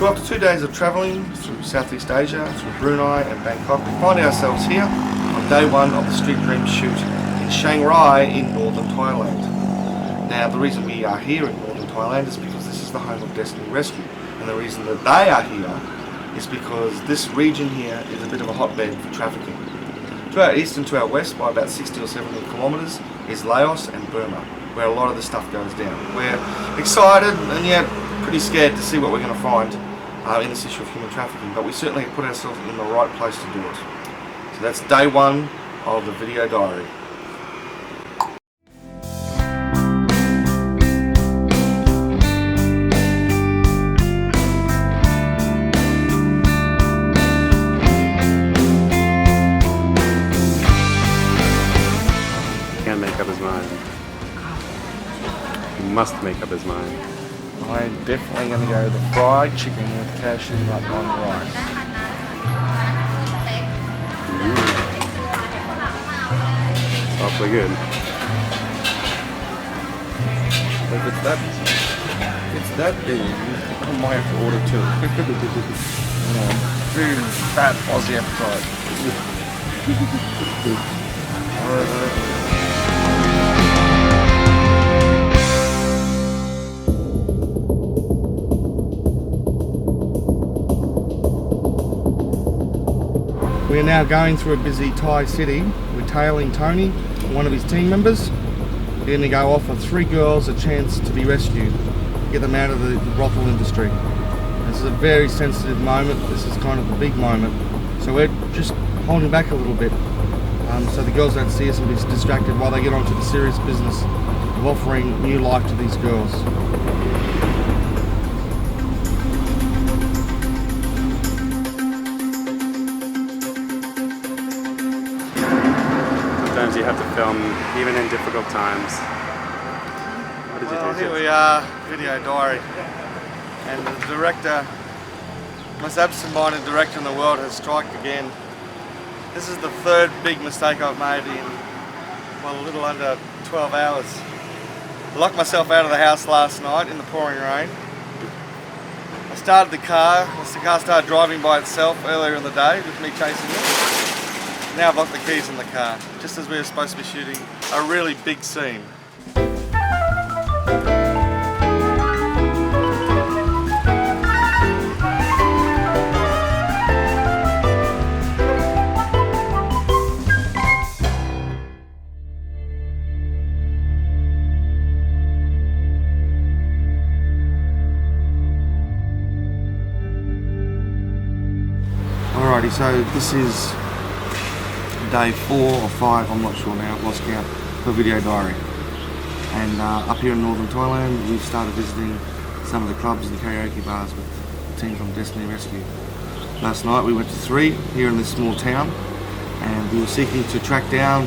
So after 2 days of travelling through Southeast Asia, through Brunei and Bangkok, we find ourselves here on day one of the Street Dream shoot in Chiang Rai in northern Thailand. Now the reason we are here in northern Thailand is because this is the home of Destiny Rescue, and the reason that they are here is because this region here is a bit of a hotbed for trafficking. To our east and to our west by about 60 or 70 kilometres is Laos and Burma, where a lot of the stuff goes down. We're excited and yet pretty scared to see what we're going to find in this issue of human trafficking, but we certainly put ourselves in the right place to do it. So that's day one of the video diary. Can't make up his mind. He must make up his mind. I'm definitely going to go the fried chicken with cashew nut on rice. It's awfully good. If it's that big, I might have to order two. Very fat Aussie appetite. We are now going through a busy Thai city. We're tailing Tony, one of his team members. We're going to go offer 3 girls a chance to be rescued, get them out of the brothel industry. This is a very sensitive moment. This is kind of the big moment. So we're just holding back a little bit so the girls don't see us and be distracted while they get onto the serious business of offering new life to these girls. Sometimes you have to film even in difficult times. What did you do? Here we are, video diary. And the director, most absent-minded director in the world, has struck again. This is the 3rd big mistake I've made in, well, a little under 12 hours. I locked myself out of the house last night in the pouring rain. I started the car started driving by itself earlier in the day with me chasing it. Now I've locked the keys in the car, just as we were supposed to be shooting a really big scene. Alrighty, so this is day 4 or 5, I'm not sure now, I've lost count, for video diary. And up here in northern Thailand, we've started visiting some of the clubs and karaoke bars with the team from Destiny Rescue. Last night we went to 3 here in this small town, and we were seeking to track down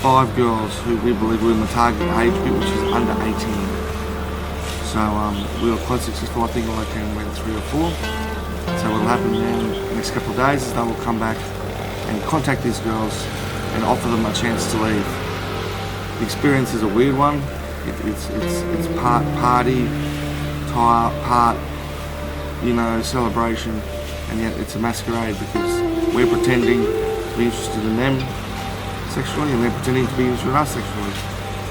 5 girls who we believe were in the target age group, which is under 18. So we were quite successful. I think I located around 3 or 4. So what will happen then in the next couple of days is they will come back and contact these girls and offer them a chance to leave. The experience is a weird one. It's part party, part celebration, and yet it's a masquerade because we're pretending to be interested in them sexually and they're pretending to be interested in us sexually.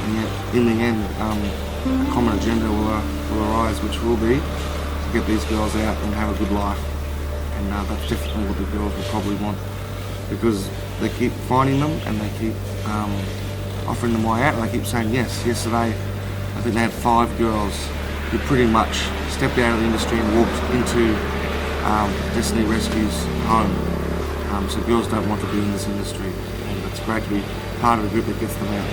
And yet in the end, a common agenda will arise, which will be to get these girls out and have a good life. And that's definitely what the girls will probably want, because they keep finding them and they keep offering them way out, and they keep saying yes. Yesterday, I think they had 5 girls who pretty much stepped out of the industry and walked into Destiny Rescue's home. So girls don't want to be in this industry, and it's great to be part of the group that gets them out.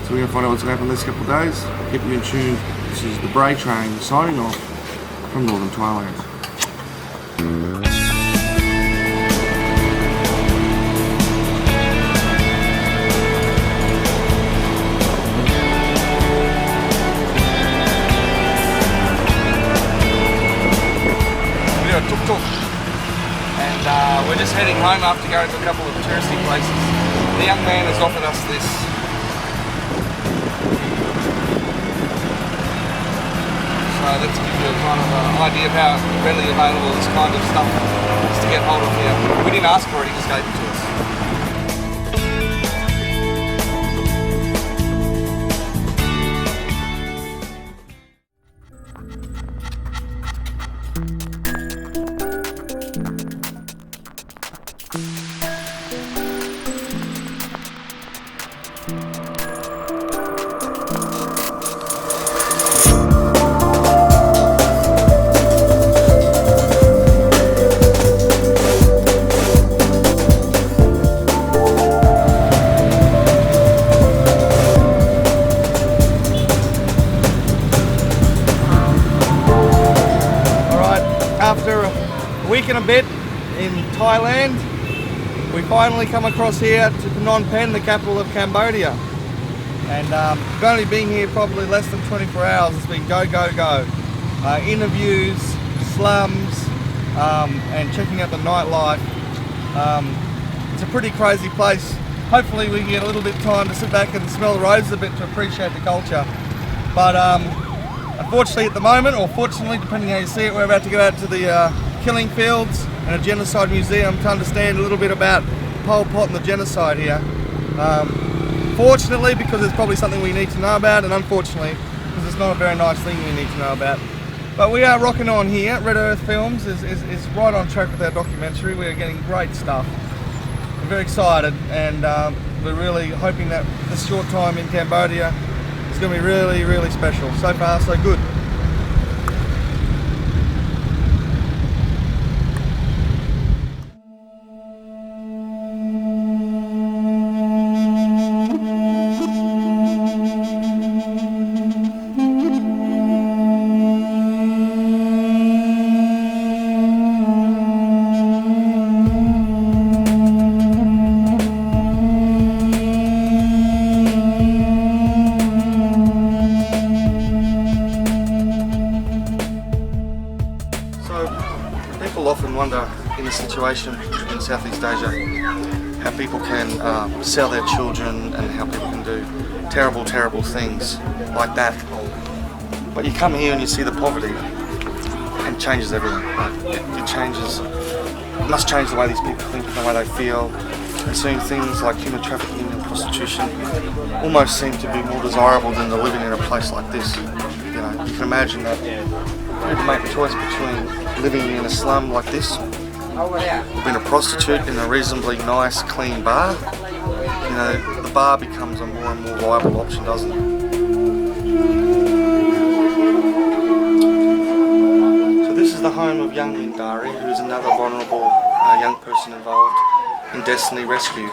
So we're going to find out what's going to happen this couple of days. Keep you in tune. This is the Bray train signing off from northern Thailand. And we're just heading home after going to a couple of touristy places. The young man has offered us this. So That's to give you a kind of idea of how readily available this kind of stuff is to get hold of here. We didn't ask for it, he just gave it to us. After a week and a bit in Thailand, we finally come across here to Phnom Penh, the capital of Cambodia. And we've only been here probably less than 24 hours. It's been go, go, go. Interviews, slums, and checking out the nightlife. It's a pretty crazy place. Hopefully we can get a little bit of time to sit back and smell the roses a bit to appreciate the culture. But unfortunately at the moment, or fortunately, depending how you see it, we're about to go out to the killing fields and a genocide museum to understand a little bit about Pol Pot and the genocide here. Fortunately, because it's probably something we need to know about, and unfortunately, because it's not a very nice thing we need to know about. But we are rocking on here. Red Earth Films is right on track with our documentary. We are getting great stuff. We're very excited, and we're really hoping that this short time in Cambodia is going to be really, really special. So far, so good. People often wonder in a situation in Southeast Asia how people can sell their children and how people can do terrible, terrible things like that. But you come here and you see the poverty and it changes everything. It changes, it must change the way these people think and the way they feel. And seeing things like human trafficking and prostitution almost seem to be more desirable than living in a place like this. You know, you can imagine that if you make the choice between living in a slum like this, or being a prostitute in a reasonably nice, clean bar, you know, the bar becomes a more and more viable option, doesn't it? So this is the home of young Min Dari, who is another vulnerable young person involved in Destiny Rescue.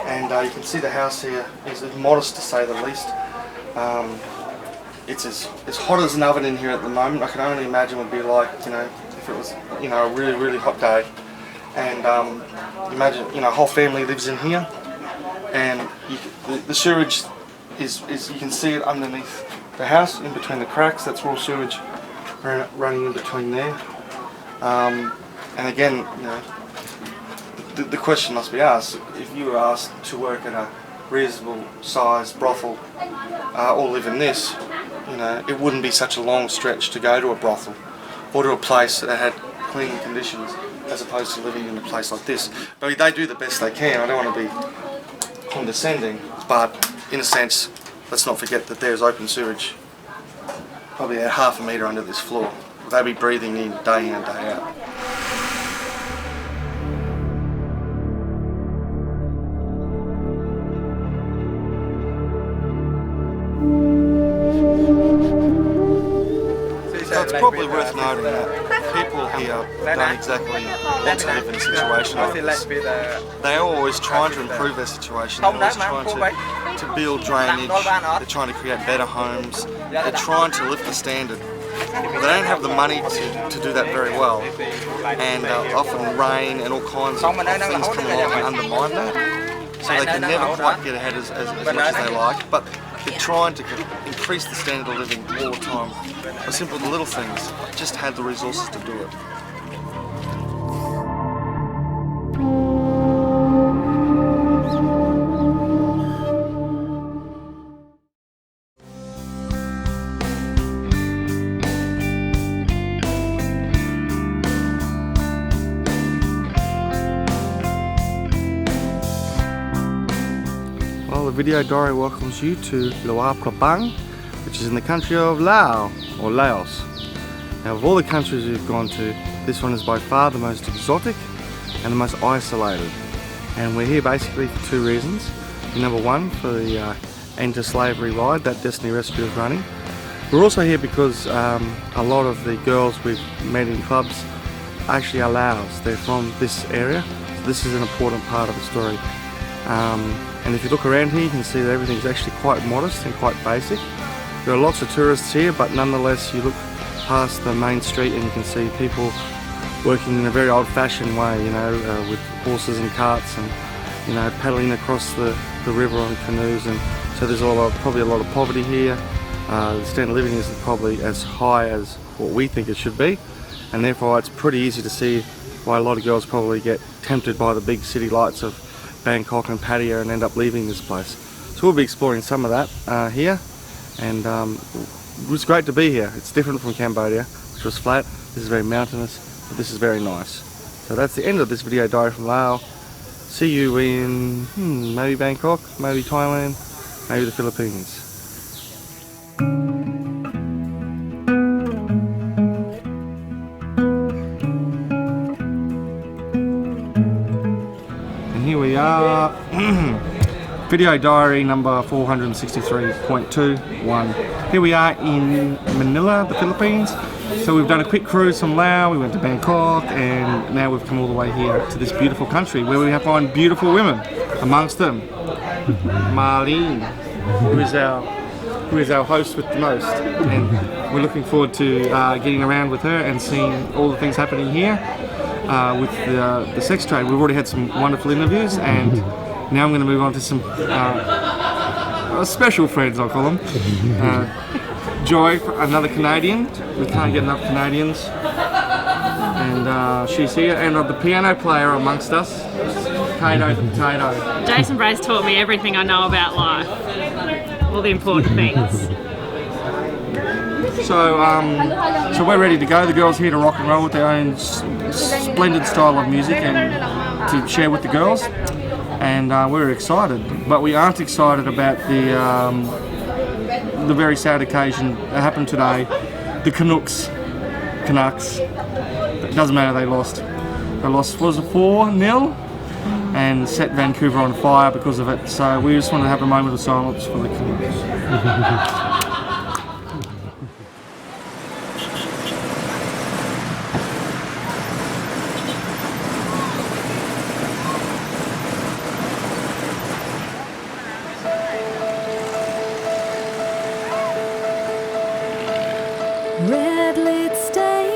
And you can see the house here is modest to say the least. It's as hot as an oven in here at the moment. I can only imagine what it would be like, you know, if it was, you know, a really, really hot day. And imagine, you know, a whole family lives in here, and the sewage is you can see it underneath the house, in between the cracks. That's raw sewage running in between there. And again, you know, the question must be asked: if you were asked to work at a reasonable sized brothel or live in this, you know, it wouldn't be such a long stretch to go to a brothel or to a place that had clean conditions as opposed to living in a place like this. But they do the best they can. I don't want to be condescending, but in a sense, let's not forget that there's open sewage probably at half a metre under this floor. They'd be breathing in and day out. It's probably worth noting that people here don't exactly want to live in a situation like this. They are always trying to improve their situation. They're always trying to build drainage. They're trying to create better homes. They're trying to lift the standard. They don't have the money to do that very well, and often rain and all kinds of things come along and undermine that. So they can never quite get ahead as much as they like. But they're trying to increase the standard of living all the time. By simple little things, just had the resources to do it. video diary welcomes you to Luar Prabang, which is in the country of Laos, or Laos. Now of all the countries we've gone to, this one is by far the most exotic and the most isolated. And we're here basically for two reasons. Number one, for the end to slavery ride that Destiny Rescue is running. We're also here because a lot of the girls we've met in clubs actually are Laos. They're from this area, so this is an important part of the story. And if you look around here, you can see that everything's actually quite modest and quite basic. There are lots of tourists here, but nonetheless you look past the main street and you can see people working in a very old-fashioned way, you know, with horses and carts and, you know, paddling across the river on canoes. And so there's probably a lot of poverty here. The standard of living isn't probably as high as what we think it should be, and therefore it's pretty easy to see why a lot of girls probably get tempted by the big city lights of Bangkok and Pattaya and end up leaving this place. So we'll be exploring some of that here, and it was great to be here. It's different from Cambodia, which was flat. This is very mountainous, but this is very nice. So that's the end of this video diary from Laos. See you in maybe Bangkok, maybe Thailand, maybe the Philippines. And here we are, video diary number 463.21. Here we are in Manila, the Philippines. So we've done a quick cruise from Laos, we went to Bangkok, and now we've come all the way here to this beautiful country where we have find beautiful women, amongst them Marlene, who is our host with the most, and we're looking forward to getting around with her and seeing all the things happening here with the sex trade. We've already had some wonderful interviews, and now I'm going to move on to some special friends, I'll call them. Joy, another Canadian. We can't get enough Canadians, and she's here, and the piano player amongst us, Potato the Potato. Jason Bray's taught me everything I know about life. All the important things. So we're ready to go. The girls here to rock and roll with their own splendid style of music and to share with the girls. And we're excited, but we aren't excited about the very sad occasion that happened today. The Canucks. It doesn't matter. They lost. They lost. Was it 4-0? And set Vancouver on fire because of it. So we just want to have a moment of silence for the Canucks. Red lit stage,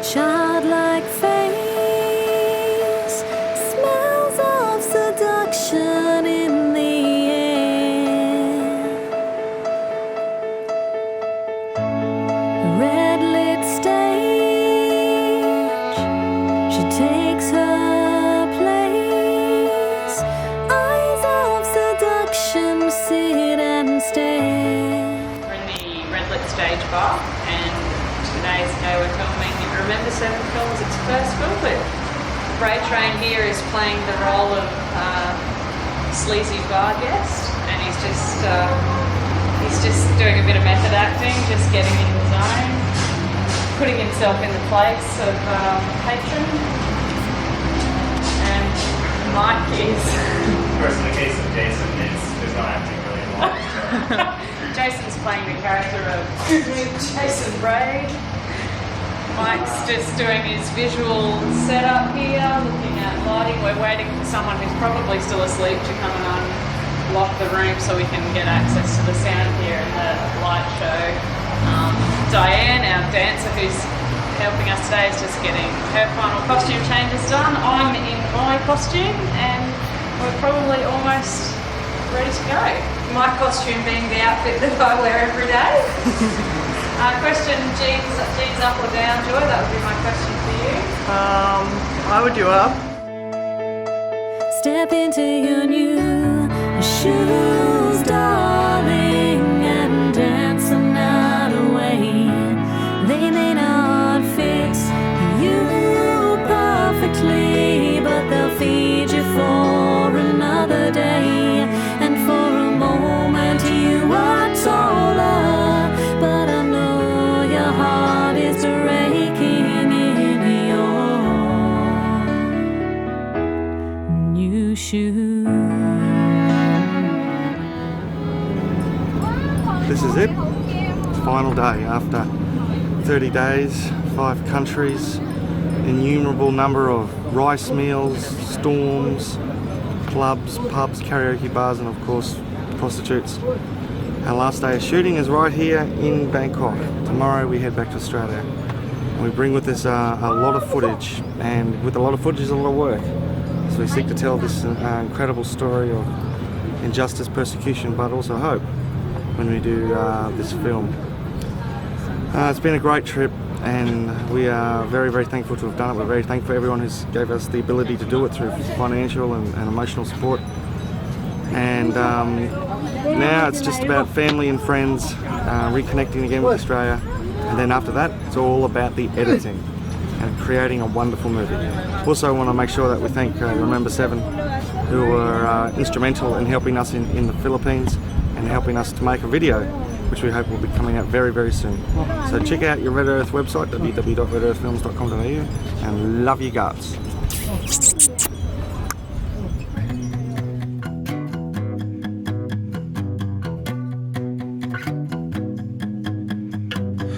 childlike face, smells of seduction in the air. Red lit stage, she takes her place, eyes of seduction sit and stare. Stage bar, and today's day we're filming Remember 7 Films, its first film clip. Bray Train here is playing the role of sleazy bar guest, and he's just doing a bit of method acting, just getting in the zone, putting himself in the place of patron. And Mike is... Of course, in the case of Jason, there's no acting really involved. Jason's playing the character of Jason Bray. Mike's just doing his visual setup here, looking at lighting. We're waiting for someone who's probably still asleep to come and unlock the room so we can get access to the sound here and the light show. Diane, our dancer who's helping us today, is just getting her final costume changes done. I'm in my costume and we're probably almost ready to go. My costume being the outfit that I wear every day. Question, jeans up or down, Joy? That would be my question for you. I would do up. Step into your new shoes, darling, and dance the night away. They may not fit you perfectly, but they'll feed you for another it. Final day after 30 days, 5 countries, innumerable number of rice meals, storms, clubs, pubs, karaoke bars, and of course prostitutes. Our last day of shooting is right here in Bangkok. Tomorrow we head back to Australia. And we bring with us a lot of footage, and with a lot of footage is a lot of work. So we seek to tell this incredible story of injustice, persecution, but also hope when we do this film. It's been a great trip, and we are very, very thankful to have done it. We're very thankful for everyone who's gave us the ability to do it through financial and emotional support. And now it's just about family and friends reconnecting again with Australia, and then after that it's all about the editing and creating a wonderful movie. Also want to make sure that we thank Remember 7, who were instrumental in helping us in the Philippines and helping us to make a video, which we hope will be coming out very, very soon. So check out your Red Earth website, www.redearthfilms.com.au, and love you guts.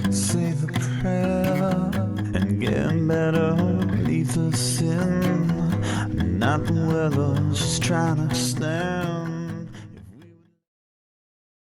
Say the prayer and get better, leave the sin, not the weather, just trying to stand.